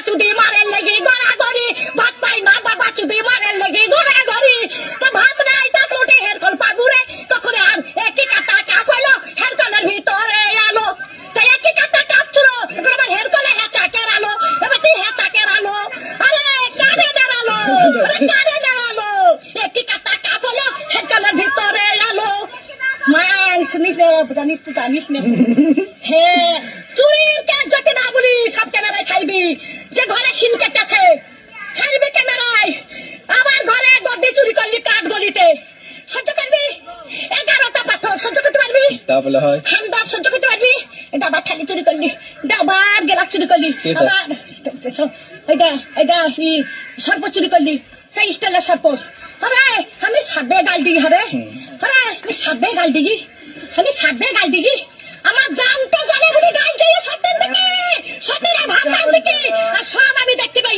চুদি মারের লেগে গড়াগড়ি ভাত পাই না বাবা চুদি মারের লেগে গড়াগড়ি তো ভাত নাই তা মোটে হেরকল পাবুরে তখন আর একই কাটা কাপ হইলো হেরকলের ভিতরে আলো তো একই কাটা কাপ ছিল এখন আমার হেরকলে হেঁচাকের আলো এবার তুই হেঁচাকের আলো আরে কারে দাঁড়ালো একই কাটা কাপ হলো হেরকলের ভিতরে আলো মাং শুনিস না জানিস তো জানিস না হে চুরির কেস যদি না বলি সব ক্যামেরায় ছাড়বি যে ঘরে সিন কেটেছে ছাড়বি ক্যামেরায় আমার ঘরে গদি চুরি করলি কাঠ গলিতে সহ্য করবি 11টা পাথর সহ্য করতে পারবি তা বলে হয় হামদার সহ্য করতে পারবি ডাবার থালি চুরি করলি ডাবার গ্লাস চুরি করলি আবার এটা সর্প চুরি করলি সেই স্টাইলের সর্প আরে আমি সাদে গাল দিই আরে আমি সাদে গাল দিই আমার জান তো জানে বলে গাল দিয়ে সত্যের দিকে সত্যের ভাষার দিকে আর সব আমি দেখতে পাই